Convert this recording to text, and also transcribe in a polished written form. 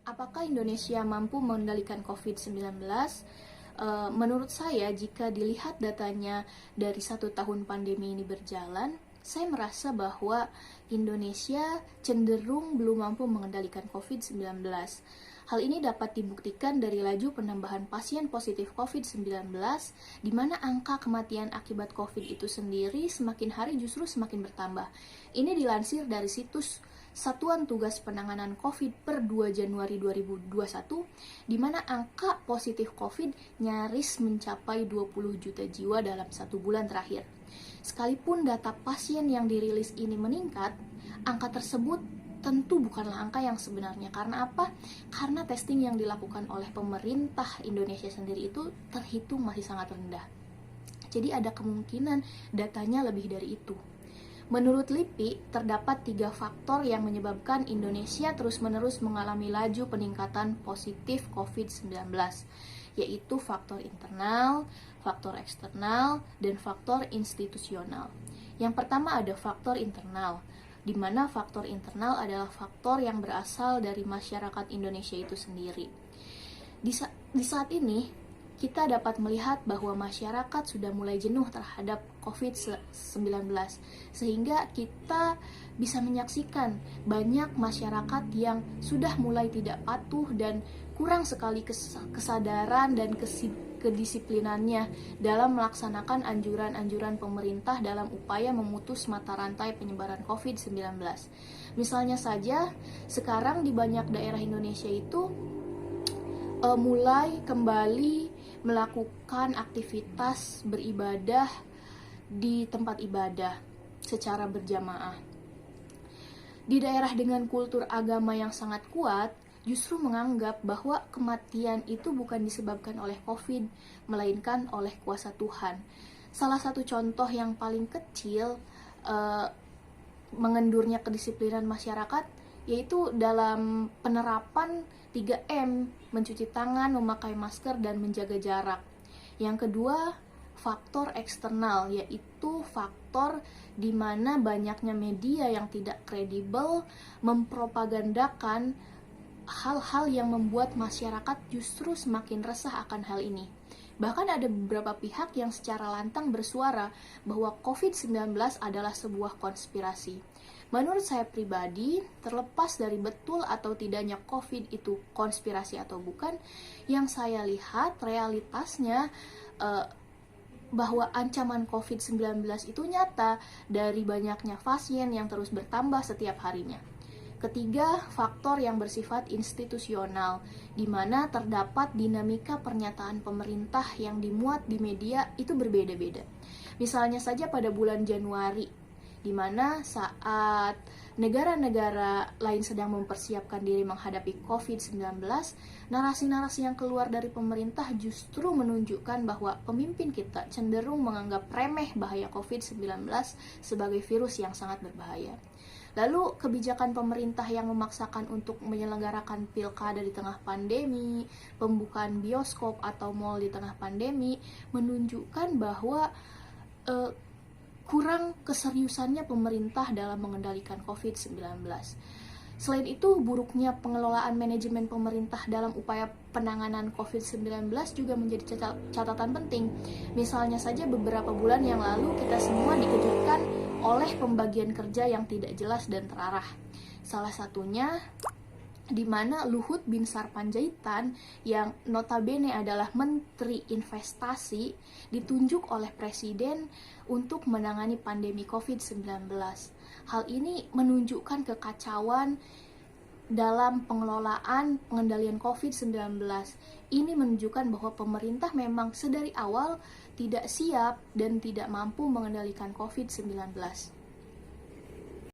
Apakah Indonesia mampu mengendalikan COVID-19? Menurut saya, jika dilihat datanya dari 1 tahun pandemi ini berjalan, saya merasa bahwa Indonesia cenderung belum mampu mengendalikan COVID-19. Hal ini dapat dibuktikan dari laju penambahan pasien positif COVID-19, di mana angka kematian akibat COVID itu sendiri semakin hari justru semakin bertambah. Ini dilansir dari situs Satuan Tugas Penanganan COVID per 2 Januari 2021, di mana angka positif COVID nyaris mencapai 20 juta jiwa dalam 1 bulan terakhir. Sekalipun data pasien yang dirilis ini meningkat, angka tersebut tentu bukanlah angka yang sebenarnya. Karena apa? Karena testing yang dilakukan oleh pemerintah Indonesia sendiri itu terhitung masih sangat rendah. Jadi ada kemungkinan datanya lebih dari itu. Menurut LIPI, terdapat 3 faktor yang menyebabkan Indonesia terus-menerus mengalami laju peningkatan positif COVID-19, yaitu faktor internal, faktor eksternal, dan faktor institusional. Yang pertama ada faktor internal, di mana faktor internal adalah faktor yang berasal dari masyarakat Indonesia itu sendiri. Di saat ini, kita dapat melihat bahwa masyarakat sudah mulai jenuh terhadap COVID-19, sehingga kita bisa menyaksikan banyak masyarakat yang sudah mulai tidak patuh dan kurang sekali kesadaran dan kedisiplinannya dalam melaksanakan anjuran-anjuran pemerintah dalam upaya memutus mata rantai penyebaran COVID-19. Misalnya saja, sekarang di banyak daerah Indonesia itu mulai kembali melakukan aktivitas beribadah di tempat ibadah secara berjamaah. Di daerah dengan kultur agama yang sangat kuat, justru menganggap bahwa kematian itu bukan disebabkan oleh COVID, melainkan oleh kuasa Tuhan. Salah satu contoh yang paling kecil mengendurnya kedisiplinan masyarakat yaitu dalam penerapan 3M, mencuci tangan, memakai masker, dan menjaga jarak. Yang kedua, faktor eksternal, yaitu faktor di mana banyaknya media yang tidak kredibel mempropagandakan hal-hal yang membuat masyarakat justru semakin resah akan hal ini. Bahkan ada beberapa pihak yang secara lantang bersuara bahwa COVID-19 adalah sebuah konspirasi. Menurut saya pribadi, terlepas dari betul atau tidaknya COVID itu konspirasi atau bukan, yang saya lihat realitasnya bahwa ancaman COVID-19 itu nyata dari banyaknya pasien yang terus bertambah setiap harinya. Ketiga, faktor yang bersifat institusional, di mana terdapat dinamika pernyataan pemerintah yang dimuat di media itu berbeda-beda. Misalnya saja pada bulan Januari, di mana saat negara-negara lain sedang mempersiapkan diri menghadapi COVID-19, narasi-narasi yang keluar dari pemerintah justru menunjukkan bahwa pemimpin kita cenderung menganggap remeh bahaya COVID-19 sebagai virus yang sangat berbahaya. Lalu kebijakan pemerintah yang memaksakan untuk menyelenggarakan pilkada di tengah pandemi, pembukaan bioskop atau mal di tengah pandemi, menunjukkan bahwa kurang keseriusannya pemerintah dalam mengendalikan COVID-19. Selain itu, buruknya pengelolaan manajemen pemerintah dalam upaya penanganan COVID-19 juga menjadi catatan penting. Misalnya saja beberapa bulan yang lalu kita semua dikejutkan oleh pembagian kerja yang tidak jelas dan terarah. Salah satunya di mana Luhut Binsar Panjaitan yang notabene adalah Menteri Investasi ditunjuk oleh Presiden untuk menangani pandemi COVID-19. Hal ini menunjukkan kekacauan dalam pengelolaan pengendalian COVID-19. Ini menunjukkan bahwa pemerintah memang sedari awal tidak siap dan tidak mampu mengendalikan COVID-19.